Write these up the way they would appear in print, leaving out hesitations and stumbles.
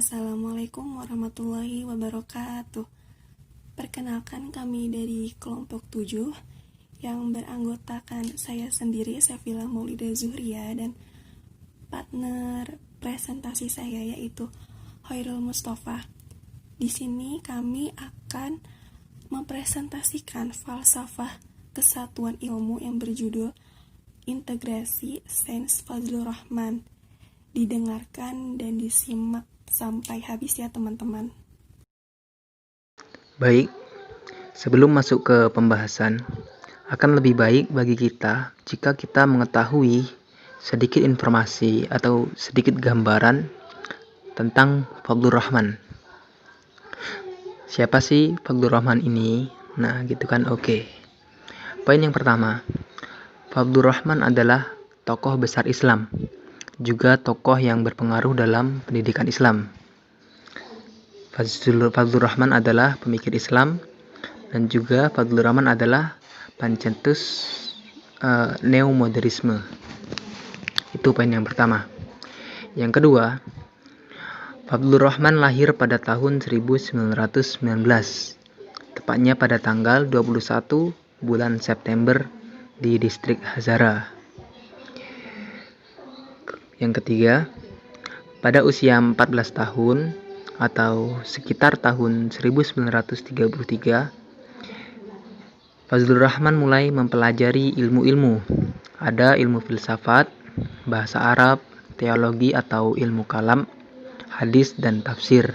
Assalamualaikum warahmatullahi wabarakatuh. Perkenalkan, kami dari kelompok 7 yang beranggotakan saya sendiri, Safila Maulida Zuhria, dan partner presentasi saya yaitu Hoirul Mustafa. Di sini kami akan mempresentasikan falsafah kesatuan ilmu yang berjudul Integrasi Sains Fadlur Rahman. Didengarkan dan disimak sampai habis ya teman-teman. Baik, sebelum masuk ke pembahasan, akan lebih baik bagi kita jika kita mengetahui sedikit informasi atau sedikit gambaran tentang Fadlur Rahman. Siapa sih Fadlur Rahman ini? Nah, gitu kan. Oke. Poin yang pertama, Fadlur Rahman adalah tokoh besar Islam, juga tokoh yang berpengaruh dalam pendidikan Islam. Fadlur Rahman adalah pemikir Islam, dan juga Fadlur Rahman adalah pencetus neomodernisme. Itu poin yang pertama. Yang kedua, Fadlur Rahman lahir pada tahun 1919, tepatnya pada tanggal 21 bulan September di distrik Hazara. Yang ketiga, pada usia 14 tahun atau sekitar tahun 1933, Fadlur Rahman mulai mempelajari ilmu-ilmu. Ada ilmu filsafat, bahasa Arab, teologi atau ilmu kalam, hadis dan tafsir.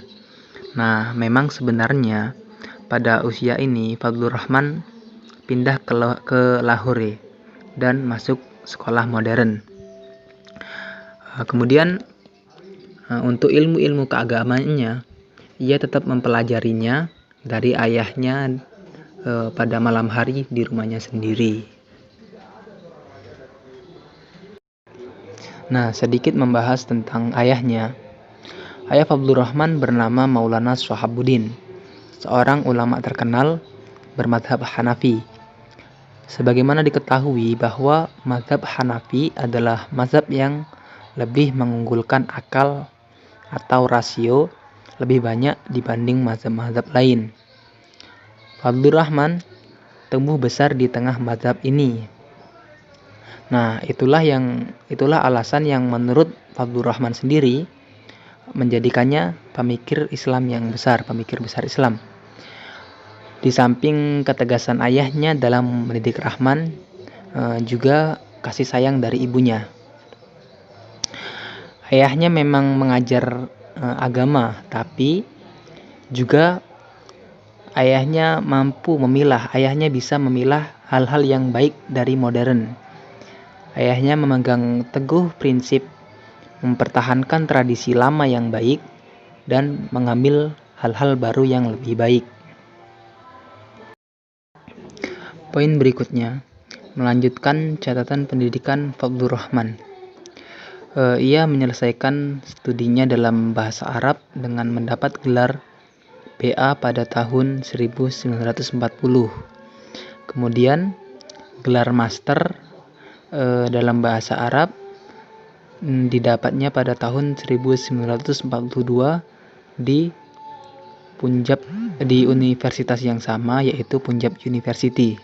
Nah, memang sebenarnya pada usia ini Fadlur Rahman pindah ke Lahore dan masuk sekolah modern. Kemudian untuk ilmu-ilmu keagamaannya, ia tetap mempelajarinya dari ayahnya pada malam hari di rumahnya sendiri. Nah, sedikit membahas tentang ayahnya. Ayah Fadlur Rahman bernama Maulana Shahabuddin, seorang ulama terkenal bermadhab Hanafi. Sebagaimana diketahui bahwa mazhab Hanafi adalah mazhab yang lebih mengunggulkan akal atau rasio lebih banyak dibanding mazhab-mazhab lain. Fadlur Rahman tumbuh besar di tengah mazhab ini. Nah, itulah alasan yang menurut Fadlur Rahman sendiri menjadikannya pemikir Islam yang besar, pemikir besar Islam. Di samping ketegasan ayahnya dalam mendidik Rahman, juga kasih sayang dari ibunya. Ayahnya memang mengajar agama, tapi juga ayahnya bisa memilah hal-hal yang baik dari modern. Ayahnya memegang teguh prinsip mempertahankan tradisi lama yang baik dan mengambil hal-hal baru yang lebih baik. Poin berikutnya, melanjutkan catatan pendidikan Fadlur Rahman. Ia menyelesaikan studinya dalam bahasa Arab dengan mendapat gelar BA pada tahun 1940. Kemudian gelar master dalam bahasa Arab didapatnya pada tahun 1942 di Punjab, di universitas yang sama yaitu Punjab University.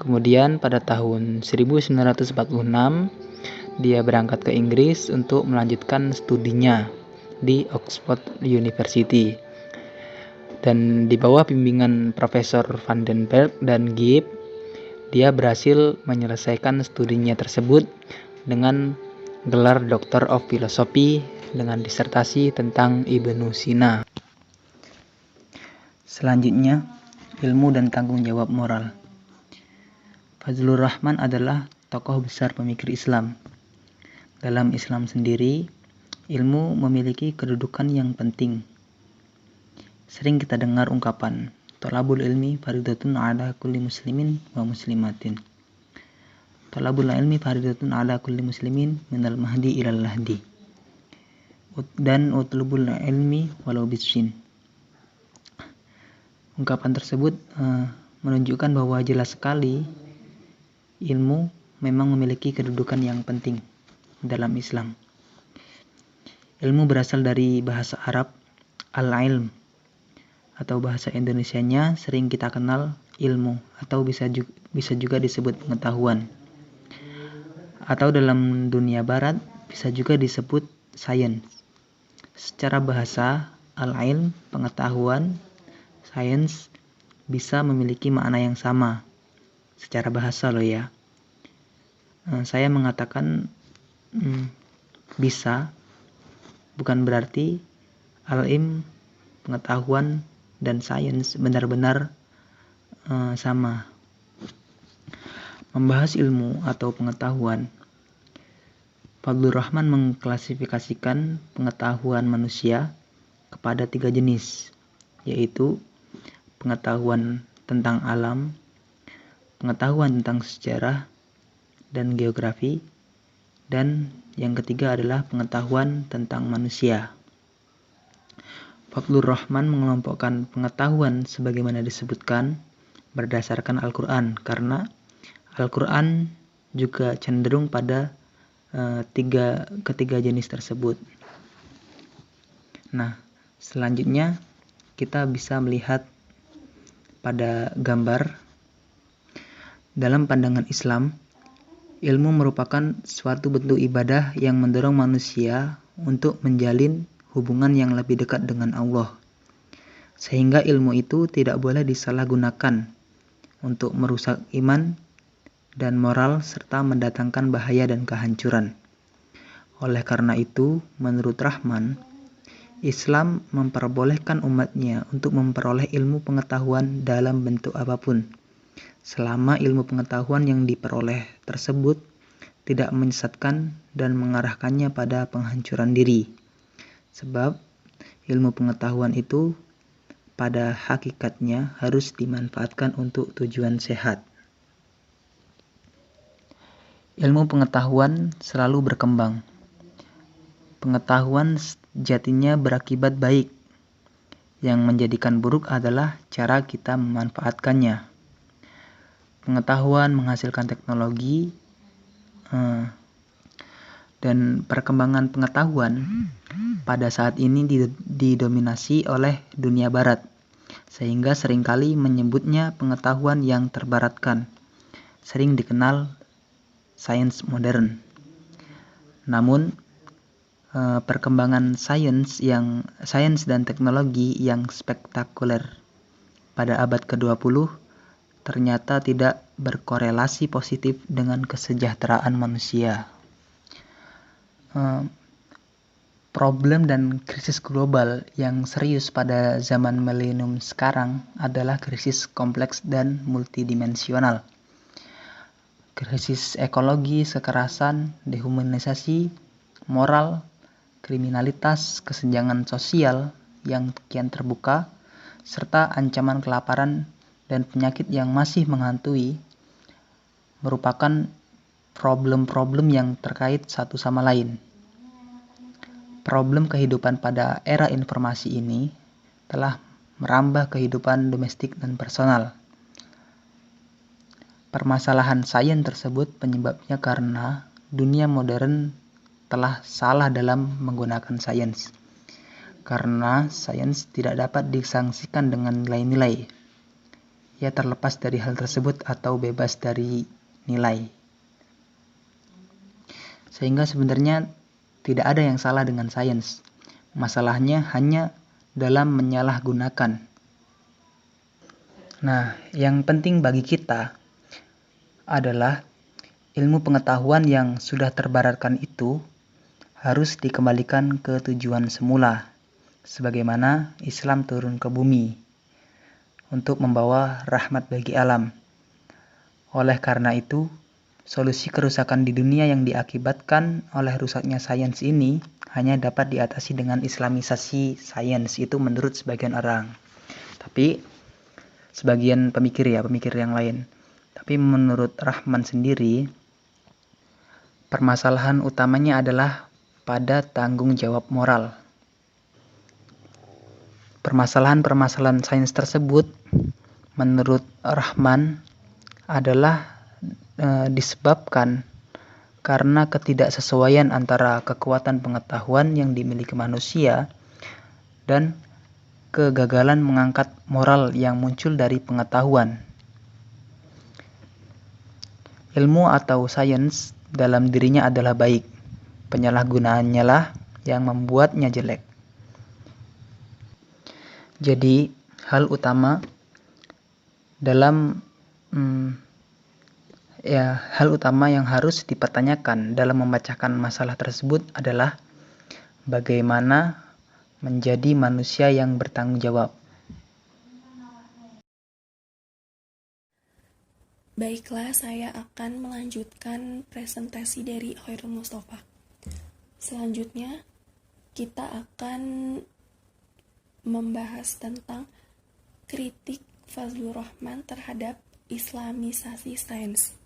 Kemudian pada tahun 1946 dia berangkat ke Inggris untuk melanjutkan studinya di Oxford University. Dan di bawah bimbingan Profesor Van den Berg dan Gibb, dia berhasil menyelesaikan studinya tersebut dengan gelar Doctor of Philosophy dengan disertasi tentang Ibnu Sina. Selanjutnya, ilmu dan tanggung jawab moral. Fadlur Rahman adalah tokoh besar pemikir Islam. Dalam Islam sendiri, ilmu memiliki kedudukan yang penting. Sering kita dengar ungkapan, Thalabul ilmi faridatun ala kulli muslimin wa muslimatin. Thalabul ilmi faridatun ala kulli muslimin minal mahdi ilal lahdi. Dan utlubul ilmi walau bisyin. Ungkapan tersebut menunjukkan bahwa jelas sekali ilmu memang memiliki kedudukan yang penting dalam Islam. Ilmu berasal dari bahasa Arab al-ilm, atau bahasa Indonesianya sering kita kenal ilmu, atau bisa juga disebut pengetahuan. Atau dalam dunia barat bisa juga disebut sains. Secara bahasa, al-ilm, pengetahuan, sains bisa memiliki makna yang sama. Secara bahasa loh ya. Saya mengatakan bisa, bukan berarti al-ilm, pengetahuan, dan sains benar-benar sama. Membahas ilmu atau pengetahuan, Fadlur Rahman mengklasifikasikan pengetahuan manusia kepada 3 jenis, yaitu pengetahuan tentang alam, pengetahuan tentang sejarah dan geografi, dan yang ketiga adalah pengetahuan tentang manusia. Fadlur Rahman mengelompokkan pengetahuan sebagaimana disebutkan berdasarkan Al-Quran, karena Al-Quran juga cenderung pada ketiga jenis tersebut. Nah, selanjutnya kita bisa melihat pada gambar. Dalam pandangan Islam, ilmu merupakan suatu bentuk ibadah yang mendorong manusia untuk menjalin hubungan yang lebih dekat dengan Allah. Sehingga ilmu itu tidak boleh disalahgunakan untuk merusak iman dan moral serta mendatangkan bahaya dan kehancuran. Oleh karena itu, menurut Rahman, Islam memperbolehkan umatnya untuk memperoleh ilmu pengetahuan dalam bentuk apapun, selama ilmu pengetahuan yang diperoleh tersebut tidak menyesatkan dan mengarahkannya pada penghancuran diri. Sebab ilmu pengetahuan itu pada hakikatnya harus dimanfaatkan untuk tujuan sehat. Ilmu pengetahuan selalu berkembang. Pengetahuan sejatinya berakibat baik. Yang menjadikan buruk adalah cara kita memanfaatkannya. Pengetahuan menghasilkan teknologi, dan perkembangan pengetahuan pada saat ini didominasi oleh dunia barat, sehingga seringkali menyebutnya pengetahuan yang terbaratkan, sering dikenal sains modern. Namun, perkembangan sains dan teknologi yang spektakuler pada abad ke-20 ternyata tidak berkorelasi positif dengan kesejahteraan manusia. Problem dan krisis global yang serius pada zaman milenium sekarang adalah krisis kompleks dan multidimensional. Krisis ekologi, kekerasan, dehumanisasi, moral, kriminalitas, kesenjangan sosial yang kian terbuka, serta ancaman kelaparan dan penyakit yang masih menghantui merupakan problem-problem yang terkait satu sama lain. Problem kehidupan pada era informasi ini telah merambah kehidupan domestik dan personal. Permasalahan sains tersebut penyebabnya karena dunia modern telah salah dalam menggunakan sains. Karena sains tidak dapat disangsikan dengan nilai-nilai. Ia terlepas dari hal tersebut atau bebas dari nilai. Sehingga sebenarnya tidak ada yang salah dengan sains. Masalahnya hanya dalam menyalahgunakan. Nah, yang penting bagi kita adalah ilmu pengetahuan yang sudah terbaratkan itu harus dikembalikan ke tujuan semula, sebagaimana Islam turun ke bumi untuk membawa rahmat bagi alam. Oleh karena itu, solusi kerusakan di dunia yang diakibatkan oleh rusaknya sains ini hanya dapat diatasi dengan islamisasi sains, itu menurut sebagian orang. Tapi sebagian pemikir yang lain. Tapi menurut Rahman sendiri, permasalahan utamanya adalah pada tanggung jawab moral. Permasalahan-permasalahan sains tersebut menurut Rahman adalah disebabkan karena ketidaksesuaian antara kekuatan pengetahuan yang dimiliki manusia dan kegagalan mengangkat moral yang muncul dari pengetahuan. Ilmu atau sains dalam dirinya adalah baik, penyalahgunaannya lah yang membuatnya jelek. Jadi, hal utama yang harus dipertanyakan dalam memecahkan masalah tersebut adalah bagaimana menjadi manusia yang bertanggung jawab. Baiklah, saya akan melanjutkan presentasi dari Khairul Mustafa. Selanjutnya, kita akan membahas tentang kritik Fazlur Rahman terhadap islamisasi sains.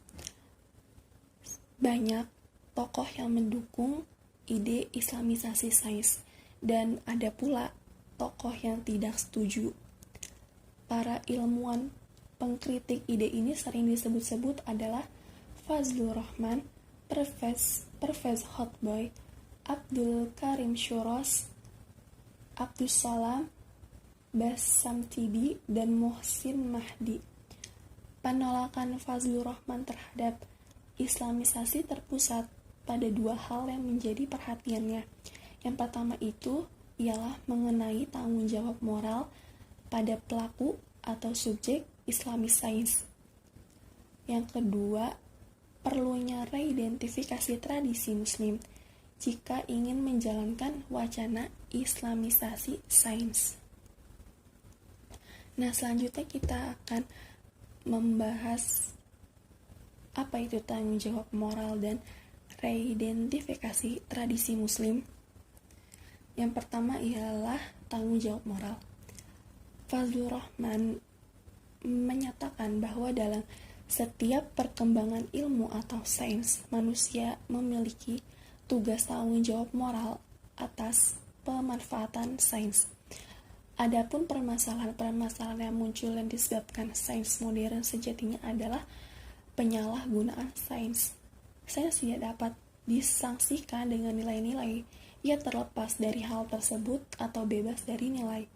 Banyak tokoh yang mendukung ide islamisasi sains, dan ada pula tokoh yang tidak setuju. Para ilmuwan pengkritik ide ini sering disebut-sebut adalah Fazlur Rahman, Pervez Hotboy, Abdul Karim Shuros, Abdus Salam, Bassam Tibi, dan Muhsin Mahdi. Penolakan Fazlur Rahman terhadap islamisasi terpusat pada dua hal yang menjadi perhatiannya. Yang pertama itu ialah mengenai tanggung jawab moral pada pelaku atau subjek Islamis sains. Yang kedua, perlunya reidentifikasi tradisi muslim jika ingin menjalankan wacana islamisasi sains. Nah, selanjutnya kita akan membahas apa itu tanggung jawab moral dan reidentifikasi tradisi muslim. Yang pertama ialah tanggung jawab moral. Fazlur Rahman menyatakan bahwa dalam setiap perkembangan ilmu atau sains, manusia memiliki tugas tanggung jawab moral atas pemanfaatan sains. Adapun permasalahan-permasalahan yang muncul dan disebabkan sains modern sejatinya adalah penyalahgunaan sains. Sains tidak dapat disangsikan dengan nilai-nilai. Ia terlepas dari hal tersebut atau bebas dari nilai.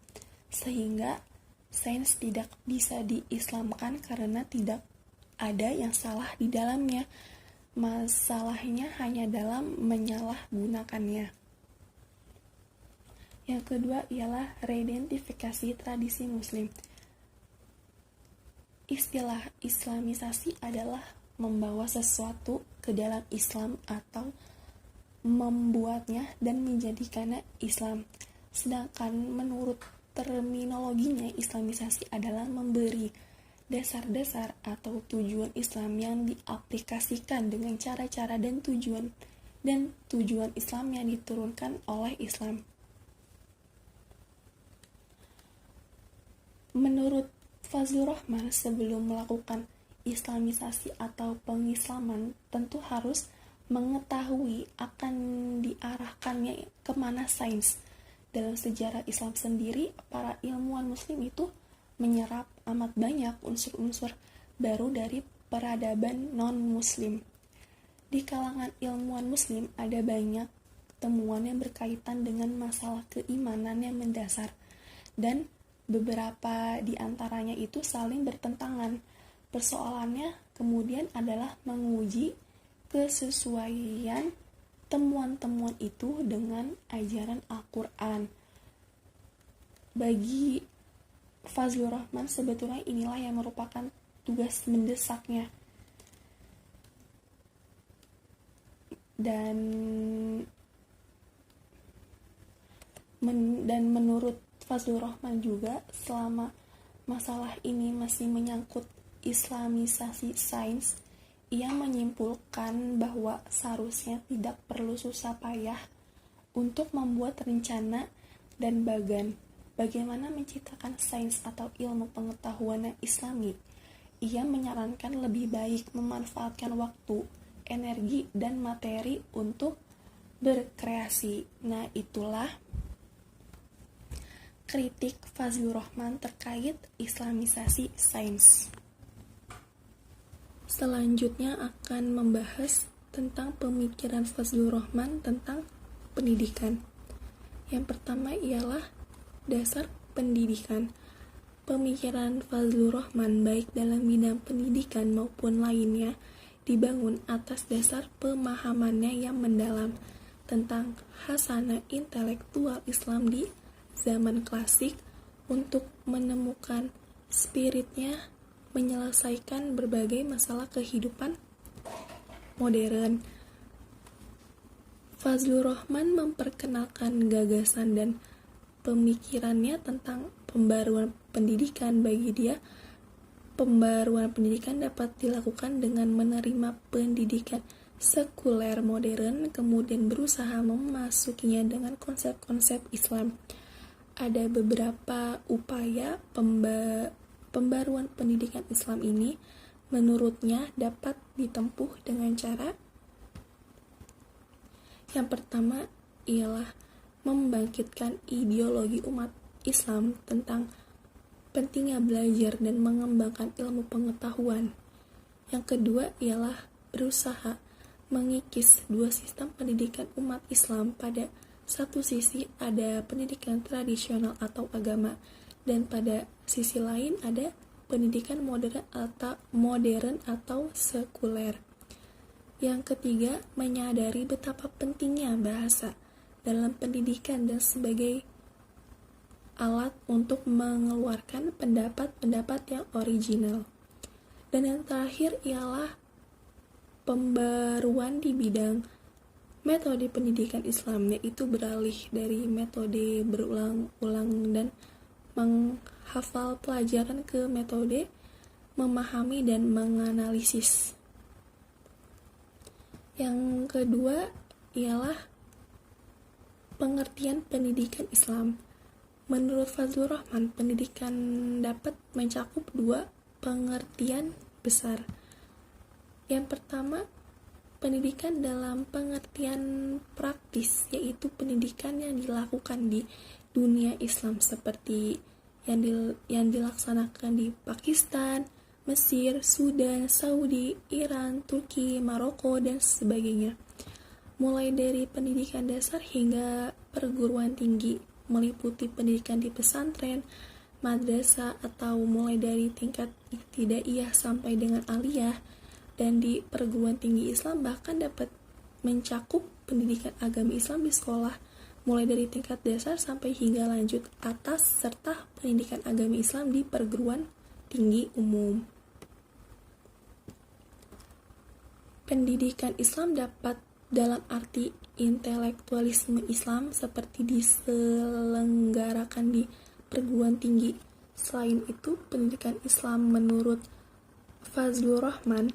Sehingga sains tidak bisa diislamkan karena tidak ada yang salah di dalamnya. Masalahnya hanya dalam menyalahgunakannya. Yang kedua ialah reidentifikasi tradisi muslim. Istilah islamisasi adalah membawa sesuatu ke dalam Islam atau membuatnya dan menjadikannya Islam. Sedangkan menurut terminologinya, islamisasi adalah memberi dasar-dasar atau tujuan Islam yang diaplikasikan dengan cara-cara dan tujuan Islam yang diturunkan oleh Islam. Menurut Fazlur Rahman, sebelum melakukan islamisasi atau pengislaman, tentu harus mengetahui akan diarahkannya kemana sains. Dalam sejarah Islam sendiri, para ilmuwan muslim itu menyerap amat banyak unsur-unsur baru dari peradaban non-muslim. Di kalangan ilmuwan muslim ada banyak temuan yang berkaitan dengan masalah keimanan yang mendasar, dan beberapa di antaranya itu saling bertentangan. Persoalannya kemudian adalah menguji kesesuaian temuan-temuan itu dengan ajaran Al-Quran. Bagi Fazlur Rahman, sebetulnya inilah yang merupakan tugas mendesaknya. Dan menurut Fazlur Rahman juga, selama masalah ini masih menyangkut islamisasi sains, ia menyimpulkan bahwa seharusnya tidak perlu susah payah untuk membuat rencana dan bagaimana menciptakan sains atau ilmu pengetahuan yang islami. Ia menyarankan lebih baik memanfaatkan waktu, energi, dan materi untuk berkreasi. Nah, itulah kritik Fazlur Rahman terkait islamisasi sains. Selanjutnya akan membahas tentang pemikiran Fazlur Rahman tentang pendidikan. Yang pertama ialah dasar pendidikan. Pemikiran Fazlur Rahman baik dalam bidang pendidikan maupun lainnya dibangun atas dasar pemahamannya yang mendalam tentang khasanah intelektual Islam di zaman klasik untuk menemukan spiritnya menyelesaikan berbagai masalah kehidupan modern. Fazlur Rahman memperkenalkan gagasan dan pemikirannya tentang pembaruan pendidikan. Bagi dia, pembaruan pendidikan dapat dilakukan dengan menerima pendidikan sekuler modern, kemudian berusaha memasukinya dengan konsep-konsep Islam. Ada beberapa upaya pembaruan pendidikan Islam ini menurutnya dapat ditempuh dengan cara yang pertama ialah membangkitkan ideologi umat Islam tentang pentingnya belajar dan mengembangkan ilmu pengetahuan. Yang kedua ialah berusaha mengikis dua sistem pendidikan umat Islam. Pada satu sisi ada pendidikan tradisional atau agama, dan pada sisi lain ada pendidikan modern atau sekuler. Yang ketiga, menyadari betapa pentingnya bahasa dalam pendidikan dan sebagai alat untuk mengeluarkan pendapat-pendapat yang original. Dan yang terakhir ialah pembaruan di bidang metode pendidikan Islam, yaitu beralih dari metode berulang-ulang dan menghafal pelajaran ke metode memahami dan menganalisis. Yang kedua ialah pengertian pendidikan Islam. Menurut Fazlur Rahman, pendidikan dapat mencakup dua pengertian besar. Yang pertama, pendidikan dalam pengertian praktis, yaitu pendidikan yang dilakukan di dunia Islam seperti yang dilaksanakan di Pakistan, Mesir, Sudan, Saudi, Iran, Turki, Maroko, dan sebagainya. Mulai dari pendidikan dasar hingga perguruan tinggi, meliputi pendidikan di pesantren, madrasah, atau mulai dari tingkat ibtidaiyah sampai dengan aliyah, dan di perguruan tinggi Islam bahkan dapat mencakup pendidikan agama Islam di sekolah, mulai dari tingkat dasar sampai hingga lanjut atas, serta pendidikan agama Islam di perguruan tinggi umum. Pendidikan Islam dapat dalam arti intelektualisme Islam seperti diselenggarakan di perguruan tinggi. Selain itu, pendidikan Islam menurut Fazlur Rahman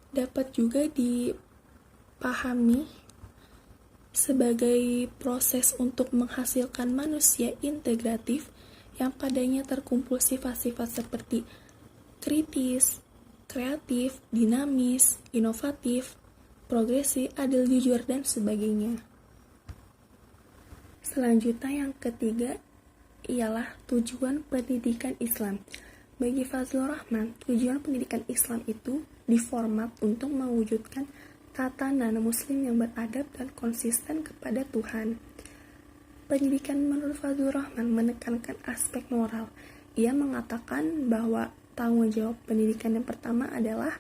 dapat juga dipahami sebagai proses untuk menghasilkan manusia integratif yang padanya terkumpul sifat-sifat seperti kritis, kreatif, dinamis, inovatif, progresif, adil, jujur, dan sebagainya. Selanjutnya yang ketiga ialah tujuan pendidikan Islam. Bagi Fazlur Rahman, tujuan pendidikan Islam itu diformat untuk mewujudkan tatanan muslim yang beradab dan konsisten kepada Tuhan. Pendidikan menurut Fazlur Rahman menekankan aspek moral. Ia mengatakan bahwa tanggung jawab pendidikan yang pertama adalah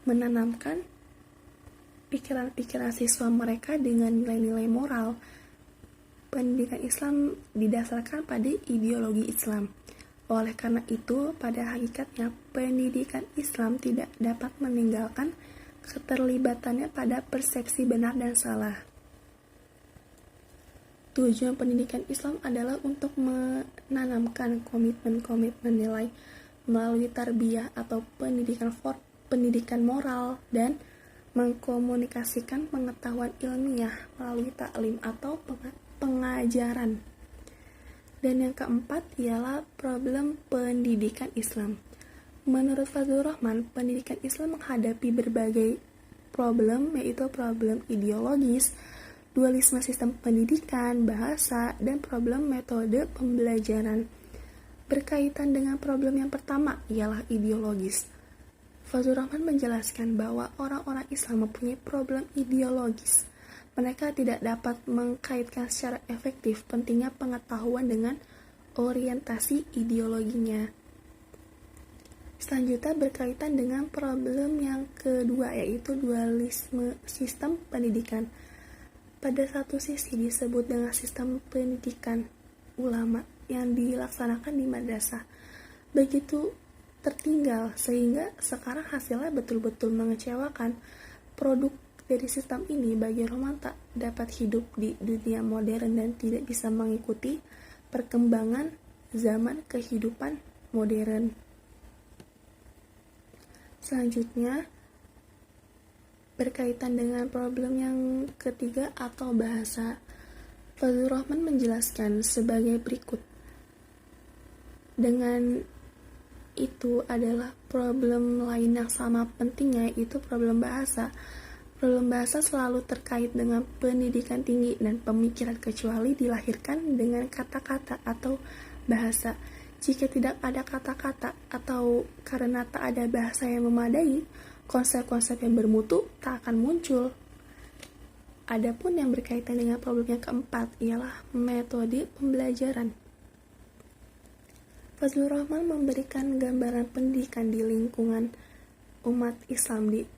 menanamkan pikiran-pikiran siswa mereka dengan nilai-nilai moral. Pendidikan Islam didasarkan pada ideologi Islam. Oleh karena itu, pada hakikatnya pendidikan Islam tidak dapat meninggalkan keterlibatannya pada persepsi benar dan salah. Tujuan pendidikan Islam adalah untuk menanamkan komitmen-komitmen nilai melalui tarbiyah atau pendidikan moral, dan mengkomunikasikan pengetahuan ilmiah melalui taklim atau pengajaran. Dan yang keempat ialah problem pendidikan Islam. Menurut Fazlur Rahman, pendidikan Islam menghadapi berbagai problem, yaitu problem ideologis, dualisme sistem pendidikan, bahasa, dan problem metode pembelajaran. Berkaitan dengan problem yang pertama ialah ideologis. Fazlur Rahman menjelaskan bahwa orang-orang Islam mempunyai problem ideologis. Mereka tidak dapat mengkaitkan secara efektif pentingnya pengetahuan dengan orientasi ideologinya. Selanjutnya berkaitan dengan problem yang kedua, yaitu dualisme sistem pendidikan. Pada satu sisi disebut dengan sistem pendidikan ulama yang dilaksanakan di madrasah begitu tertinggal sehingga sekarang hasilnya betul-betul mengecewakan. Produk dari sistem ini bagi Rohman tak dapat hidup di dunia modern dan tidak bisa mengikuti perkembangan zaman kehidupan modern. Selanjutnya berkaitan dengan problem yang ketiga atau bahasa. Fazlur Rahman menjelaskan sebagai berikut. Dengan itu adalah problem lain yang sama pentingnya, yaitu problem bahasa. Problem bahasa selalu terkait dengan pendidikan tinggi dan pemikiran kecuali dilahirkan dengan kata-kata atau bahasa. Jika tidak ada kata-kata atau karena tak ada bahasa yang memadai, konsep-konsep yang bermutu tak akan muncul. Adapun yang berkaitan dengan problem yang keempat ialah metode pembelajaran. Fazlur Rahman memberikan gambaran pendidikan di lingkungan umat Islam di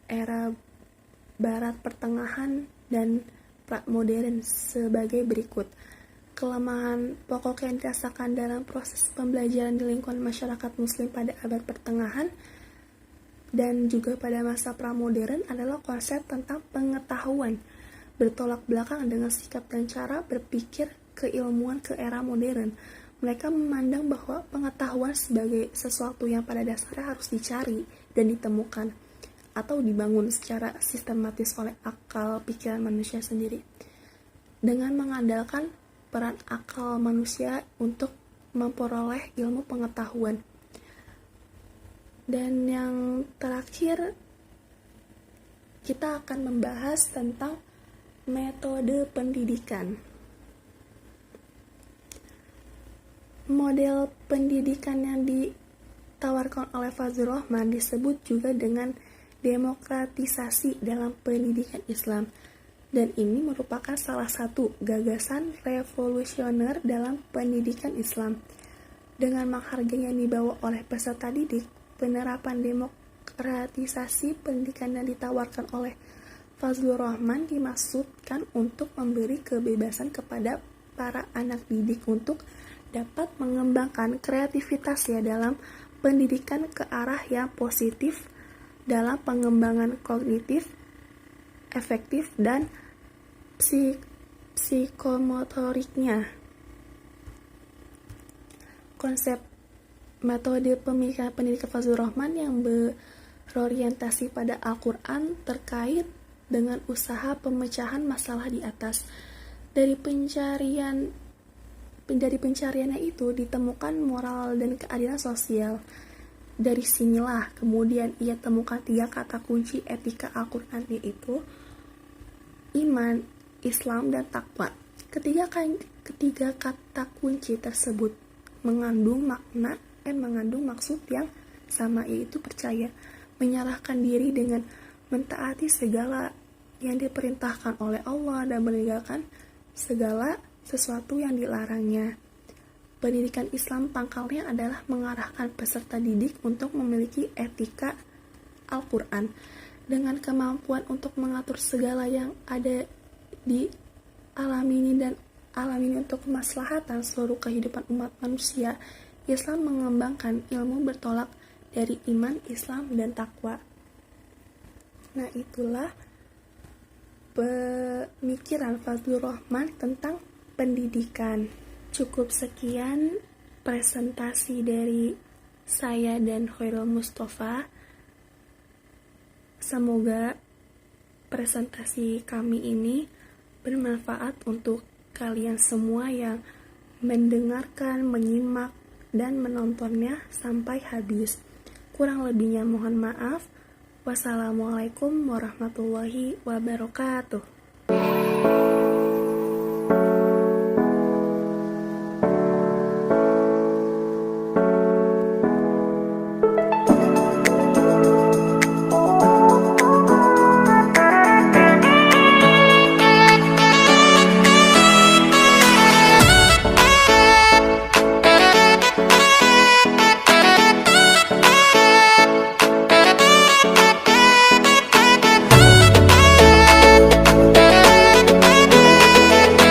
era Barat Pertengahan dan pra-modern sebagai berikut. Kelemahan pokok yang dirasakan dalam proses pembelajaran di lingkungan masyarakat Muslim pada abad pertengahan dan juga pada masa pra-modern adalah konsep tentang pengetahuan, bertolak belakang dengan sikap dan cara berpikir keilmuan ke era modern. Mereka memandang bahwa pengetahuan sebagai sesuatu yang pada dasarnya harus dicari dan ditemukan atau dibangun secara sistematis oleh akal pikiran manusia sendiri. Dengan mengandalkan peran akal manusia untuk memperoleh ilmu pengetahuan. Dan yang terakhir, kita akan membahas tentang metode pendidikan. Model pendidikan yang ditawarkan oleh Fazlur Rahman disebut juga dengan demokratisasi dalam pendidikan Islam, dan ini merupakan salah satu gagasan revolusioner dalam pendidikan Islam. Dengan menghargai yang dibawa oleh peserta didik, penerapan demokratisasi pendidikan yang ditawarkan oleh Fazlur Rahman dimaksudkan untuk memberi kebebasan kepada para anak didik untuk dapat mengembangkan kreativitasnya dalam pendidikan ke arah yang positif dalam pengembangan kognitif, efektif, dan psikomotoriknya. Konsep metode pemikiran pendidikan Fazlur Rahman yang berorientasi pada Al-Quran terkait dengan usaha pemecahan masalah di atas. Dari pencariannya itu ditemukan moral dan keadilan sosial. Dari sinilah kemudian ia temukan 3 kata kunci etika Al-Quran, yaitu iman, Islam, dan takwa. Ketiga kata kunci tersebut mengandung maksud yang sama, yaitu percaya, menyerahkan diri dengan mentaati segala yang diperintahkan oleh Allah dan meninggalkan segala sesuatu yang dilarangnya. Pendidikan Islam pangkalnya adalah mengarahkan peserta didik untuk memiliki etika Al-Quran dengan kemampuan untuk mengatur segala yang ada di alam ini dan alam ini untuk kemaslahatan seluruh kehidupan umat manusia. Islam mengembangkan ilmu bertolak dari iman, Islam, dan takwa. Nah, itulah pemikiran Fazlur Rahman tentang pendidikan. Cukup sekian presentasi dari saya dan Khairul Mustafa. Semoga presentasi kami ini bermanfaat untuk kalian semua yang mendengarkan, menyimak, dan menontonnya sampai habis. Kurang lebihnya mohon maaf. Wassalamualaikum warahmatullahi wabarakatuh.